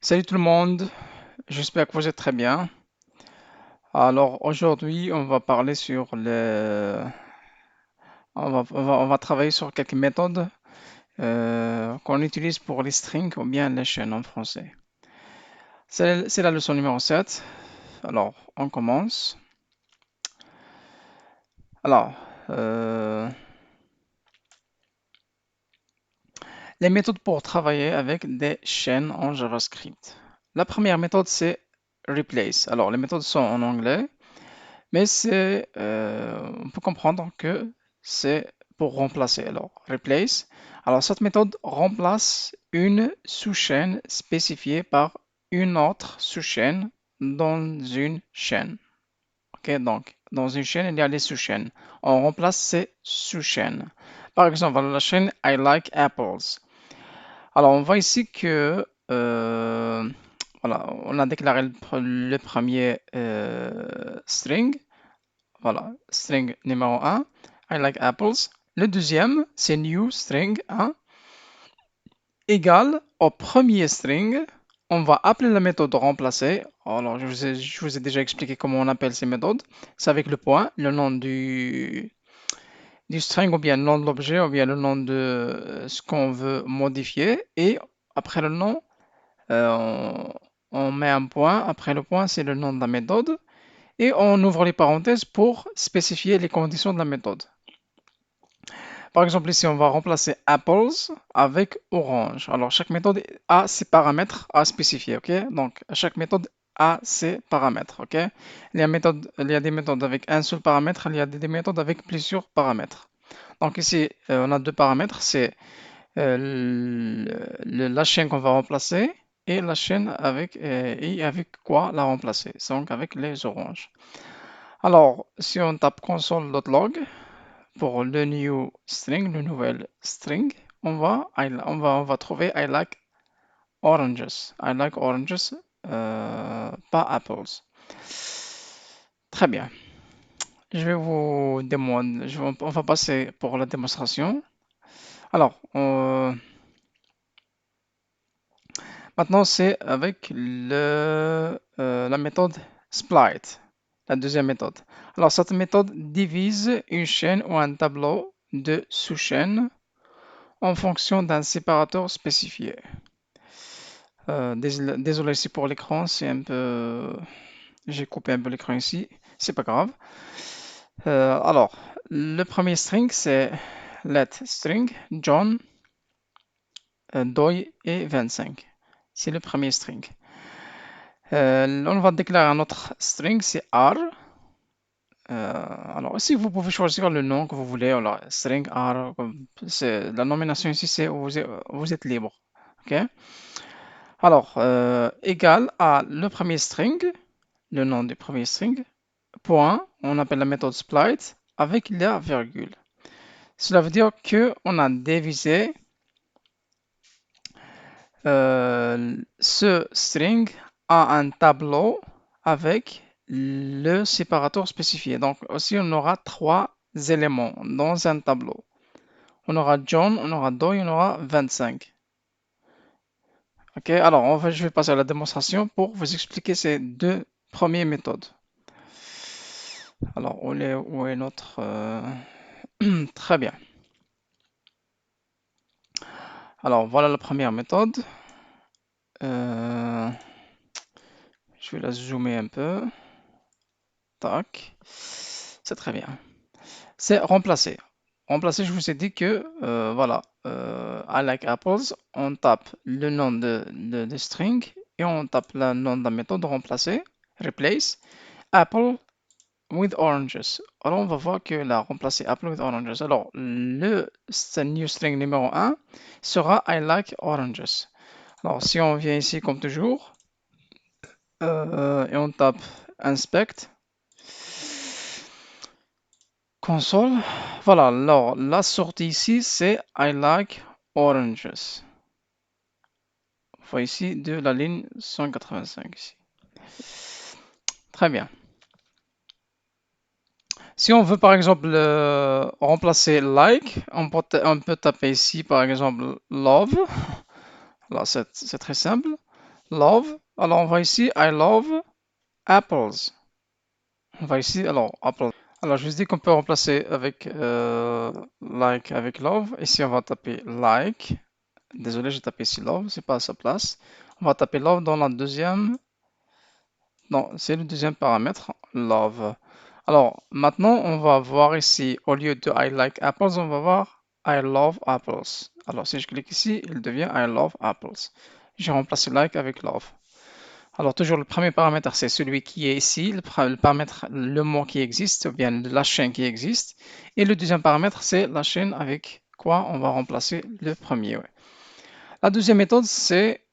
Salut tout le monde, j'espère que vous êtes très bien. Alors aujourd'hui, on va parler sur on va travailler sur quelques méthodes qu'on utilise pour les strings ou bien les chaînes en français. C'est la leçon numéro 7. Alors, on commence. Alors, euh, les méthodes pour travailler avec des chaînes en JavaScript. La première méthode, c'est replace. Alors, les méthodes sont en anglais. Mais on peut comprendre que c'est pour remplacer. Alors, replace. Alors, cette méthode remplace une sous-chaîne spécifiée par une autre sous-chaîne dans une chaîne. Ok, donc, dans une chaîne, il y a les sous-chaînes. On remplace ces sous-chaînes. Par exemple, la chaîne I like apples. Alors, on voit ici que voilà, on a déclaré le premier string. Voilà, string numéro 1, I like apples. Le deuxième, c'est new string 1 égale au premier string. On va appeler la méthode remplacer. Alors, je vous ai déjà expliqué comment on appelle ces méthodes. C'est avec le point, le nom du string ou bien le nom de l'objet ou bien le nom de ce qu'on veut modifier. Et après le nom, on met un point. Après le point, c'est le nom de la méthode. Et on ouvre les parenthèses pour spécifier les conditions de la méthode. Par exemple, ici, on va remplacer apples avec orange. Alors, chaque méthode a ses paramètres à spécifier, ok? Donc, chaque méthode a ses paramètres, ok? Il y a des méthodes avec un seul paramètre, il y a des méthodes avec plusieurs paramètres. Donc, ici, on a deux paramètres, c'est la chaîne qu'on va remplacer et la chaîne avec quoi la remplacer. Donc, avec les oranges. Alors, si on tape console.log, pour le new string, le nouvel string, on va trouver I like oranges. I like oranges, pas apples. Très bien. Je vais vous demander, on va passer pour la démonstration. Alors, maintenant c'est avec la méthode split, la deuxième méthode. Alors, cette méthode divise une chaîne ou un tableau de sous-chaînes en fonction d'un séparateur spécifié. Désolé ici pour l'écran, c'est un peu. J'ai coupé un peu l'écran ici, c'est pas grave. Alors, le premier string c'est let string John, Doi et 25. C'est le premier string. On va déclarer un autre string, c'est R. Alors ici, vous pouvez choisir le nom que vous voulez. Alors, string R, la nomination ici, c'est vous êtes libre. Ok? Alors, égal à le premier string, le nom du premier string, point, on appelle la méthode split avec la virgule. Cela veut dire que on a divisé ce string à un tableau avec le séparateur spécifié. Donc aussi, on aura trois éléments dans un tableau. On aura John, on aura Doy, on aura 25. Ok, alors je vais passer à la démonstration pour vous expliquer ces deux premières méthodes. Alors, où est notre... Très bien. Alors, voilà la première méthode. Je vais la zoomer un peu. Tac. C'est très bien. C'est remplacer. Remplacer, je vous ai dit que, voilà, I like apples, on tape le nom de string et on tape le nom de la méthode remplacer, replace, apple with oranges. Alors, on va voir que la remplacer apple with oranges. Alors, le new string numéro 1 sera I like oranges. Alors, si on vient ici comme toujours et on tape inspect, console, voilà, alors la sortie ici c'est I like oranges. On voit ici de la ligne 185 ici. Très bien. Si on veut par exemple remplacer like, on peut taper ici par exemple love. Là c'est très simple. love. Alors, on va ici, I love apples. On va ici, alors, apples. Alors, je vous dis qu'on peut remplacer avec like avec love. Ici, on va taper like. Désolé, j'ai tapé ici love, c'est pas à sa place. On va taper love dans la deuxième. Non, c'est le deuxième paramètre, love. Alors, maintenant, on va voir ici, au lieu de I like apples, on va voir I love apples. Alors, si je clique ici, il devient I love apples. J'ai remplacé like avec love. Alors, toujours le premier paramètre, c'est celui qui est ici, le paramètre, le mot qui existe, ou bien la chaîne qui existe. Et le deuxième paramètre, c'est la chaîne avec quoi on va remplacer le premier. Ouais. La deuxième méthode, c'est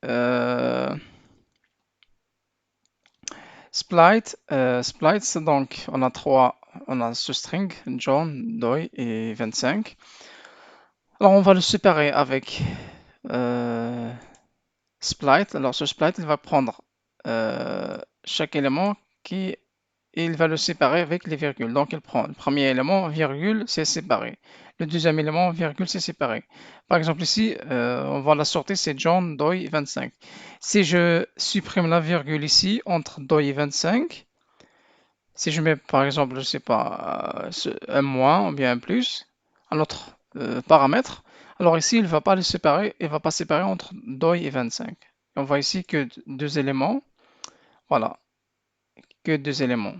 split. Split, c'est donc, on a ce string, John, Doi et 25. Alors, on va le séparer avec split. Alors, ce split, il va prendre chaque élément qui il va le séparer avec les virgules. Donc, il prend le premier élément, virgule, c'est séparé. Le deuxième élément, virgule, c'est séparé. Par exemple, ici, on va la sortir, c'est John, Doi, 25. Si je supprime la virgule ici, entre Doi et 25, si je mets, par exemple, je sais pas, un moins ou bien un plus, un autre paramètre, alors ici, il ne va pas le séparer, il ne va pas séparer entre Doi et 25. On voit ici que deux éléments, voilà, que deux éléments.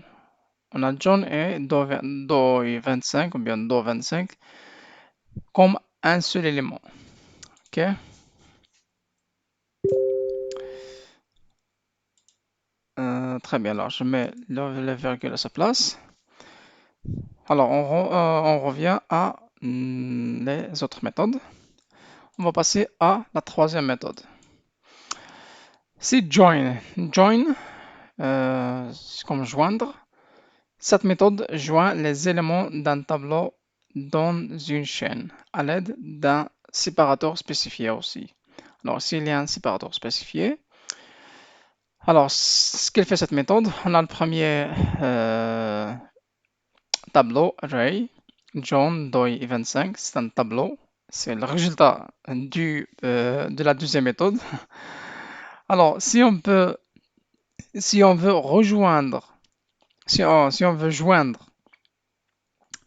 On a John et Do 25 ou bien Do 25 comme un seul élément. Ok. Très bien. Alors, je mets la virgule à sa place. Alors, on revient à les autres méthodes. On va passer à la troisième méthode. C'est join. Join, c'est comme joindre. Cette méthode joint les éléments d'un tableau dans une chaîne à l'aide d'un séparateur spécifié aussi. Alors, s'il y a un séparateur spécifié, alors ce qu'elle fait cette méthode, on a le premier tableau, array, John, Doi et 25, c'est un tableau, c'est le résultat de la deuxième méthode. Alors, si on veut rejoindre, si on veut joindre,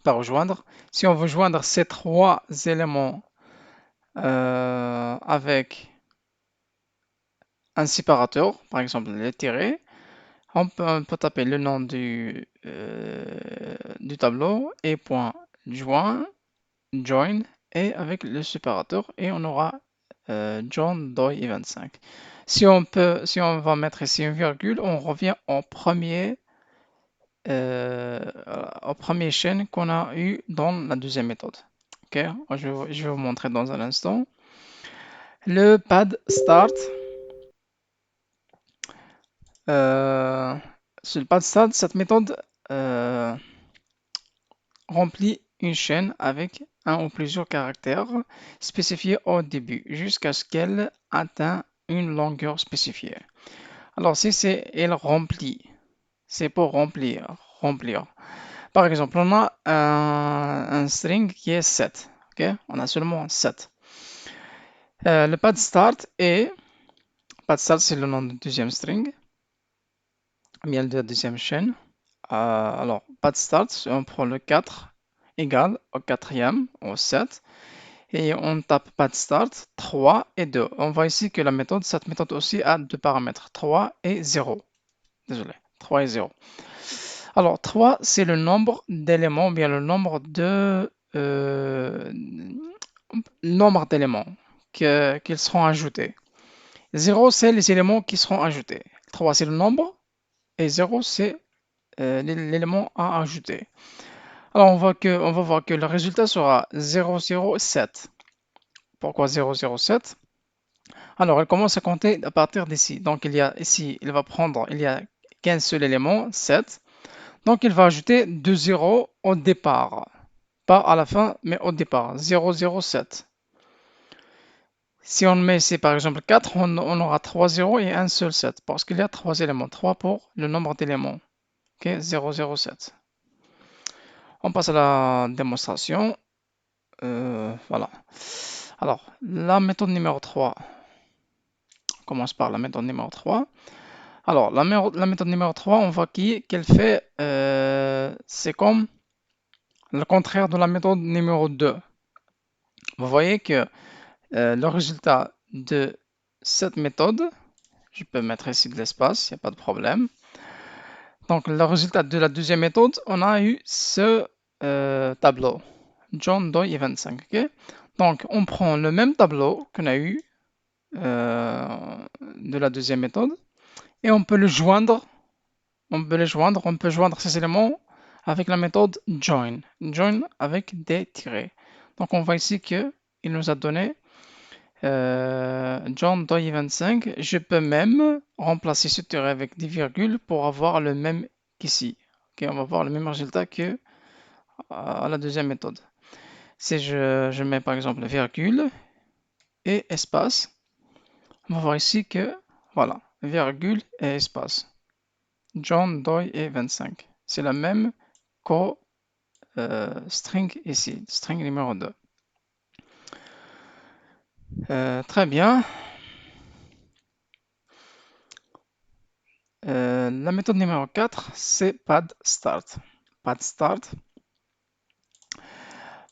pas rejoindre, si on veut joindre ces trois éléments avec un séparateur, par exemple les tirés, on peut taper le nom du tableau et point join, join et avec le séparateur et on aura John, Doi et 25. Si on va mettre ici une virgule, on revient euh, au premier chaîne qu'on a eu dans la deuxième méthode. Ok, je vais vous montrer dans un instant. Le pad start. Sur le pad start, cette méthode remplit une chaîne avec un ou plusieurs caractères spécifiés au début jusqu'à ce qu'elle atteigne une longueur spécifiée. Alors si c'est elle remplit, c'est pour remplir. Par exemple, on a un string qui est 7. Ok, on a seulement 7. Le pad start c'est le nom du deuxième string, bien de la deuxième chaîne. Alors, pad start, on prend le 4 égale au quatrième, au 7. Et on tape pad start 3 et 2. On voit ici que cette méthode aussi a deux paramètres, 3 et 0. Désolé, 3 et 0. Alors, 3, c'est le nombre d'éléments, bien nombre d'éléments qu'ils seront ajoutés. 0, c'est les éléments qui seront ajoutés. 3, c'est le nombre. Et 0, c'est l'élément à ajouter. Alors, on va voir que le résultat sera 007. Pourquoi 007? Alors, elle commence à compter à partir d'ici. Donc, il y a ici, il y a qu'un seul élément, 7. Donc, il va ajouter 2 zéros au départ. Pas à la fin, mais au départ. 007. Si on met ici, par exemple, 4, on aura 3 zéros et un seul 7. Parce qu'il y a 3 éléments. 3 pour le nombre d'éléments. Ok, 007. On passe à la démonstration. Voilà. Alors, la méthode numéro 3. commence par la méthode numéro 3. Alors, la méthode numéro 3, on voit qu'elle fait, c'est comme le contraire de la méthode numéro 2. Vous voyez que le résultat de cette méthode, je peux mettre ici de l'espace, il n'y a pas de problème. Donc, le résultat de la deuxième méthode, on a eu ce tableau, John Doe et 25. Okay. Donc, on prend le même tableau qu'on a eu de la deuxième méthode et on peut le joindre. On peut joindre ces éléments avec la méthode join. Join avec des tirets. Donc, on voit ici que il nous a donné John Doe 25. Je peux même remplacer ce tiret avec des virgules pour avoir le même qu'ici. Okay, on va voir le même résultat que à la deuxième méthode. Si je mets par exemple virgule et espace, on va voir ici que, voilà, virgule et espace. John Doe et 25. C'est la même qu'au string ici, string numéro 2. Très bien. La méthode numéro 4, c'est pad start. Pad start.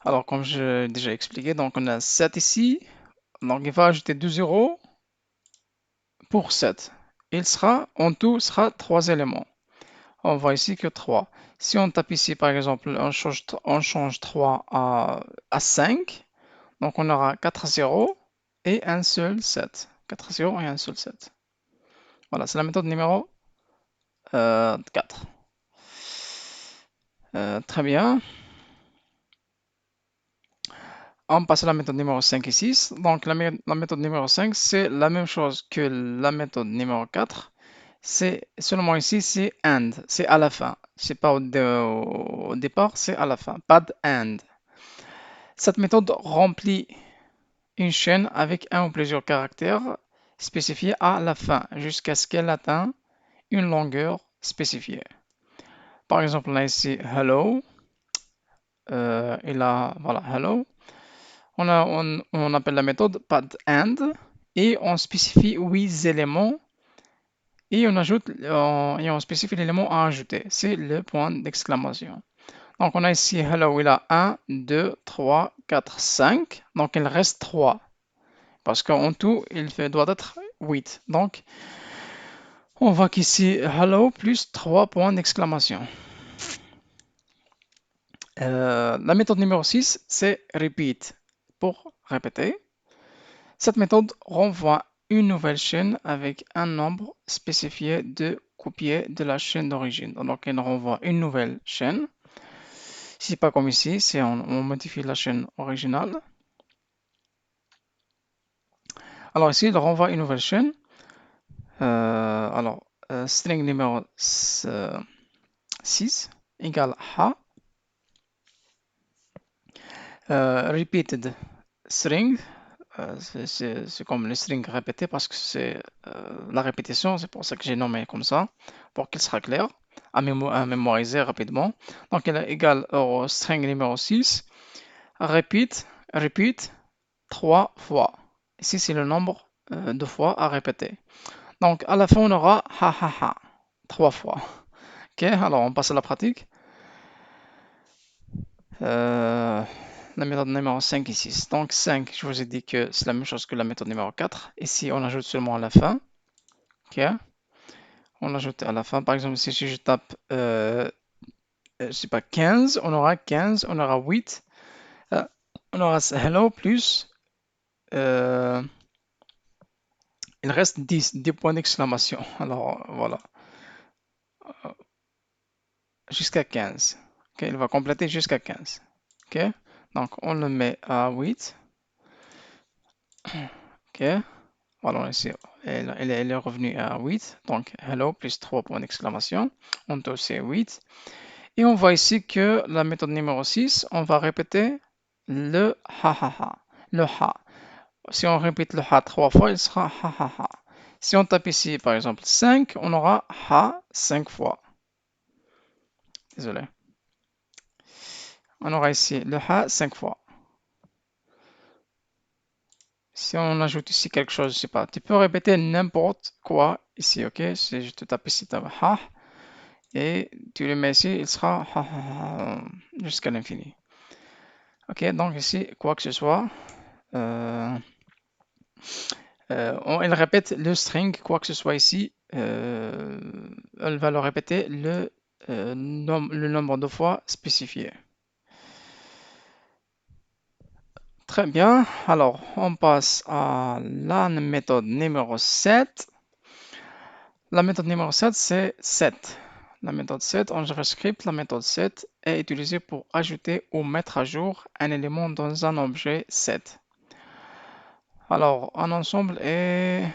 Alors, comme j'ai déjà expliqué, donc on a 7 ici. Donc, il va ajouter 2 zéros pour 7. Il sera, en tout, sera 3 éléments. On voit ici que 3. Si on tape ici, par exemple, on change 3 à 5, donc on aura 4 zéros et un seul 7. 4 zéros et un seul 7. Voilà, c'est la méthode numéro 4. Très bien. On passe à la méthode numéro 5 et 6. Donc la méthode numéro 5, c'est la même chose que la méthode numéro 4. C'est seulement ici, c'est AND. C'est à la fin. C'est pas au départ, c'est à la fin. Pas de AND. Cette méthode remplit une chaîne avec un ou plusieurs caractères spécifiés à la fin jusqu'à ce qu'elle atteigne une longueur spécifiée. Par exemple, on a ici hello. Et là, voilà, hello. On appelle la méthode pad and et on spécifie 8 éléments et on spécifie l'élément à ajouter. C'est le point d'exclamation. Donc on a ici hello, il a 1, 2, 3, 4, 5. Donc il reste 3. Parce qu'en tout, doit être 8. Donc on voit qu'ici hello plus 3 points d'exclamation. La méthode numéro 6, c'est repeat. Pour répéter. Cette méthode renvoie une nouvelle chaîne avec un nombre spécifié de copiés de la chaîne d'origine. Donc, elle renvoie une nouvelle chaîne. C'est pas comme ici, c'est on modifie la chaîne originale. Alors ici, il renvoie une nouvelle chaîne. String numéro 6 égale ha. Repeated string, c'est comme le string répété parce que c'est la répétition, c'est pour ça que j'ai nommé comme ça, pour qu'il sera clair à mémoriser rapidement. Donc elle est égale au string numéro 6, repeat 3 fois. Ici c'est le nombre de fois à répéter. Donc à la fin on aura ha ha ha 3 fois. Ok, alors on passe à la pratique. La méthode numéro 5 et 6. Donc 5, je vous ai dit que c'est la même chose que la méthode numéro 4. Ici, on ajoute seulement à la fin. Ok. On ajoute à la fin. Par exemple, si je tape, je sais pas, 15, on aura 15, on aura 8. On aura hello plus, il reste 10, 10 points d'exclamation. Alors voilà, jusqu'à 15. Ok, il va compléter jusqu'à 15. Ok, donc on le met à 8. Ok. Voilà, ici, elle est revenue à 8. Donc, hello plus 3 points d'exclamation. En tout, c'est 8. Et on voit ici que la méthode numéro 6, on va répéter le ha ha ha. Le ha. Si on répète le ha 3 fois, il sera ha ha ha. Si on tape ici, par exemple, 5, on aura ha 5 fois. Désolé. On aura ici le ha 5 fois. Si on ajoute ici quelque chose, je sais pas, tu peux répéter n'importe quoi ici, ok? Si je te tape ici, ha, et tu le mets ici, il sera ha, ha, ha, jusqu'à l'infini. Ok, donc ici, quoi que ce soit, elle répète le string, quoi que ce soit ici, elle va le répéter le nombre de fois spécifié. Très bien, alors on passe à la méthode numéro 7. La méthode numéro 7, c'est set. La méthode set en JavaScript, la méthode set est utilisée pour ajouter ou mettre à jour un élément dans un objet set. Alors, un ensemble est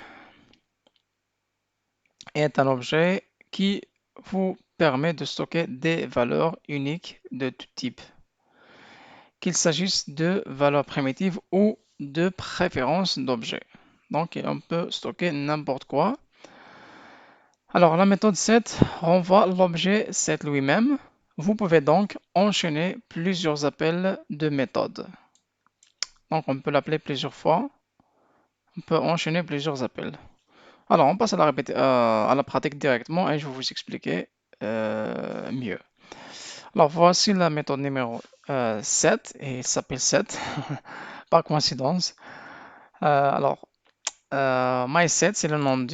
un objet qui vous permet de stocker des valeurs uniques de tout type, qu'il s'agisse de valeurs primitives ou de préférences d'objets. Donc, on peut stocker n'importe quoi. Alors, la méthode set renvoie l'objet set lui-même. Vous pouvez donc enchaîner plusieurs appels de méthode. Donc, on peut l'appeler plusieurs fois. On peut enchaîner plusieurs appels. Alors, on passe à la pratique directement et je vais vous expliquer mieux. Alors, voici la méthode numéro 7 et il s'appelle set par coïncidence. Alors, mySet, c'est le nom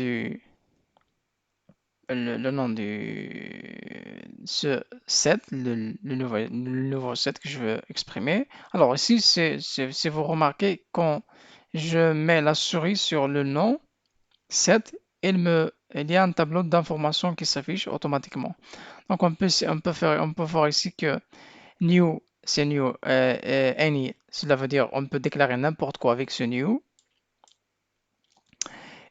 ce set, le nouveau set que je veux exprimer. Alors ici, si vous remarquez, quand je mets la souris sur le nom set, il y a un tableau d'informations qui s'affiche automatiquement. Donc on peut voir ici que new, c'est new, any, cela veut dire on peut déclarer n'importe quoi avec ce new.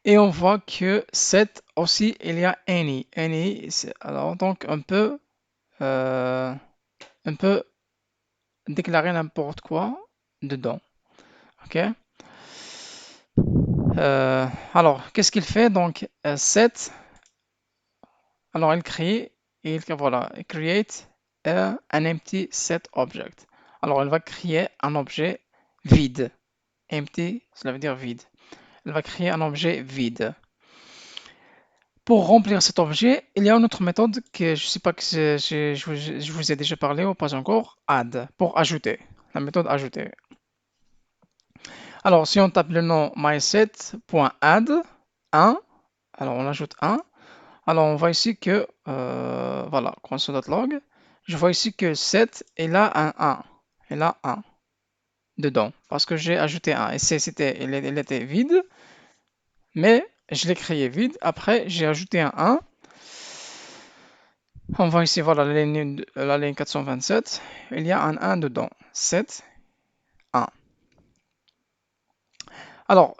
Et on voit que set aussi, il y a any. Alors, donc, euh, on peut déclarer n'importe quoi dedans. OK? Alors, qu'est-ce qu'il fait? Donc, set, alors, voilà, il create an empty set object. Alors, elle va créer un objet vide. Empty, cela veut dire vide. Elle va créer un objet vide. Pour remplir cet objet, il y a une autre méthode que je ne sais pas que je vous ai déjà parlé ou pas encore, add, pour ajouter, la méthode ajouter. Alors, si on tape le nom myset.add 1, alors on ajoute 1, alors on voit ici que, voilà, console.log, je vois ici que set, il a un 1, il a 1 dedans, parce que j'ai ajouté 1, et il était vide, mais je l'ai créé vide, après j'ai ajouté un 1, on voit ici, voilà, la ligne 427. Il y a un 1 dedans. 7, 1. Alors,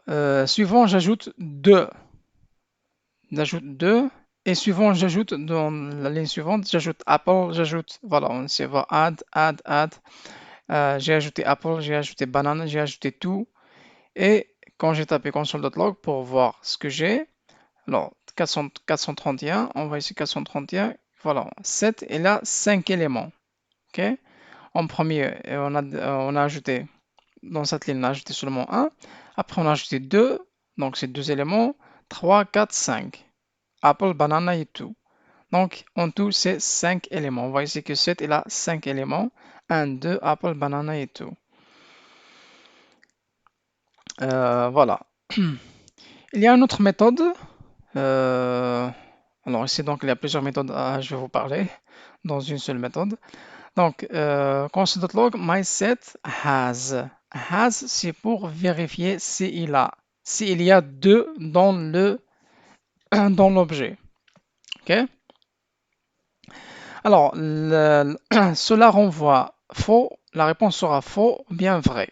suivant, j'ajoute 2. J'ajoute 2. Et suivant, j'ajoute dans la ligne suivante, j'ajoute Apple, voilà, on se voit add. J'ai ajouté Apple, j'ai ajouté banane, j'ai ajouté tout. Et quand j'ai tapé console.log pour voir ce que j'ai, alors 431, on voit ici 431, voilà, 7, et là 5 éléments. OK? En premier, on a ajouté, dans cette ligne, on a ajouté seulement 1. Après, on a ajouté 2. Donc, c'est 2 éléments. 3, 4, 5. Apple, banana et tout. Donc, en tout, c'est 5 éléments. On voit ici que 7, il a 5 éléments. 1, 2, Apple, banana et tout. Voilà. Il y a une autre méthode. Alors, ici, donc, il y a plusieurs méthodes. Je vais vous parler dans une seule méthode. Donc, console.log myset has. Has, c'est pour vérifier s'il y a 2 dans dans l'objet. OK? Alors, cela renvoie faux. La réponse sera faux ou bien vrai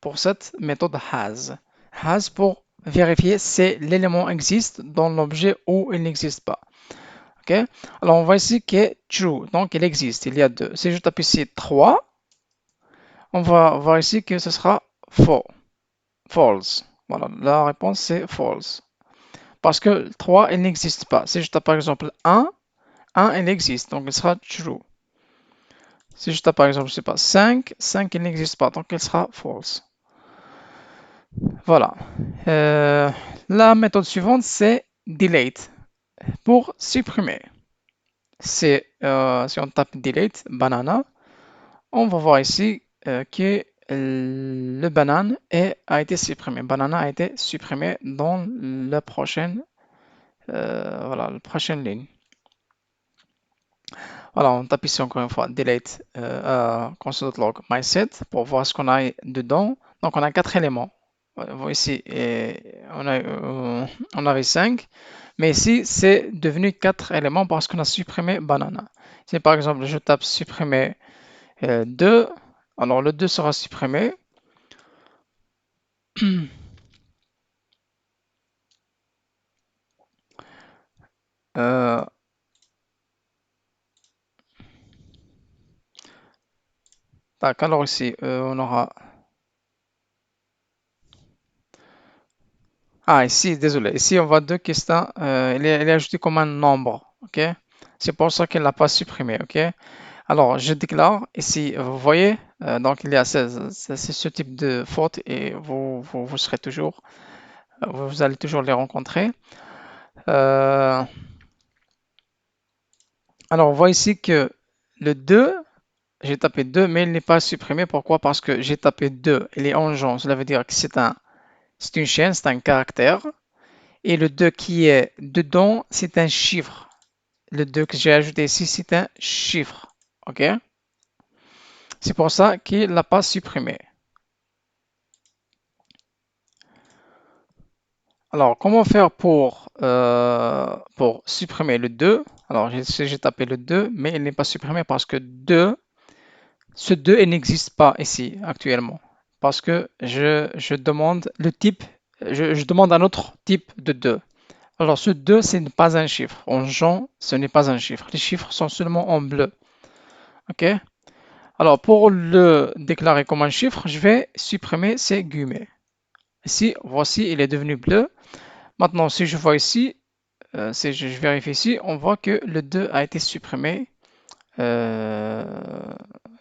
pour cette méthode has. Has pour vérifier si l'élément existe dans l'objet ou il n'existe pas. OK? Alors, on voit ici que est true. Donc, il existe. Il y a 2. Si je tape ici 3, on va voir ici que ce sera faux. False. Voilà, la réponse c'est false. Parce que 3, il n'existe pas. Si je tape par exemple 1, il existe, donc il sera true. Si je tape par exemple, je sais pas, 5, il n'existe pas, donc il sera false. Voilà. Euh, la méthode suivante, c'est delete pour supprimer. Si on tape delete banana, on va voir ici que le banane a été supprimé. Banana a été supprimé dans la prochaine, voilà, la prochaine ligne. Voilà, on tape ici encore une fois delete console.log myset pour voir ce qu'on a dedans. Donc on a quatre éléments. Voilà, ici, on avait 5, mais ici c'est devenu 4 éléments parce qu'on a supprimé banana. Si par exemple je tape supprimer 2, alors le 2 sera supprimé. Euh, tac, alors ici on aura. Ah, ici, désolé. Ici, on voit deux questions. Elle est ajoutée comme un nombre. OK? C'est pour ça qu'elle n'a pas supprimé. OK? Alors, je déclare ici, vous voyez, donc il y a ce type de faute et vous serez toujours, vous allez toujours les rencontrer. Euh, alors, on voit ici que le 2, j'ai tapé 2, mais il n'est pas supprimé. Pourquoi? Parce que j'ai tapé 2, il est en jaune. Cela veut dire que c'est une chaîne, c'est un caractère. Et le 2 qui est dedans, c'est un chiffre. Le 2 que j'ai ajouté ici, c'est un chiffre. OK? C'est pour ça qu'il l'a pas supprimé. Alors, comment faire pour supprimer le 2? Alors, j'ai tapé le 2, mais il n'est pas supprimé parce que ce 2 il n'existe pas ici actuellement. Parce que je demande le type, je demande un autre type de 2. Alors, ce 2, ce n'est pas un chiffre. En jaune, ce n'est pas un chiffre. Les chiffres sont seulement en bleu. OK? Alors, pour le déclarer comme un chiffre, je vais supprimer ces guillemets. Ici, voici, il est devenu bleu. Maintenant, si je vois ici, si je vérifie ici, on voit que le 2 a été supprimé euh,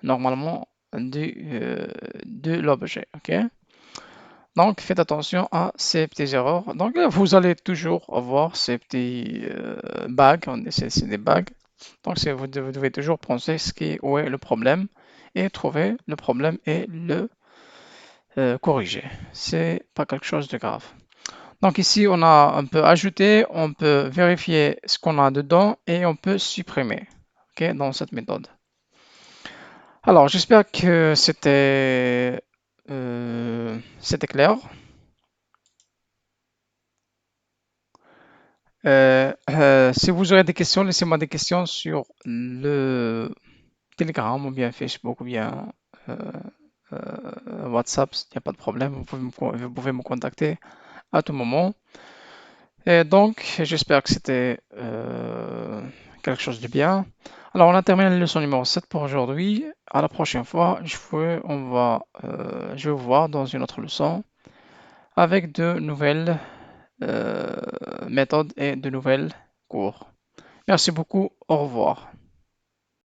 normalement de l'objet. OK? Donc, faites attention à ces petites erreurs. Donc, vous allez toujours avoir ces petits bugs. C'est des bugs. Donc, vous devez toujours penser où est le problème et trouver le problème et le corriger. C'est pas quelque chose de grave. Donc ici, on peut ajouter, on peut vérifier ce qu'on a dedans et on peut supprimer, ok, dans cette méthode. Alors, j'espère que c'était clair. Si vous aurez des questions, laissez-moi des questions sur le Telegram ou bien Facebook ou bien WhatsApp, il n'y a pas de problème, vous pouvez me contacter à tout moment. Et donc, j'espère que c'était quelque chose de bien. Alors, on a terminé la leçon numéro 7 pour aujourd'hui. À la prochaine fois, je vais vous voir dans une autre leçon avec de nouvelles méthodes et de nouvelles cours. Merci beaucoup. Au revoir.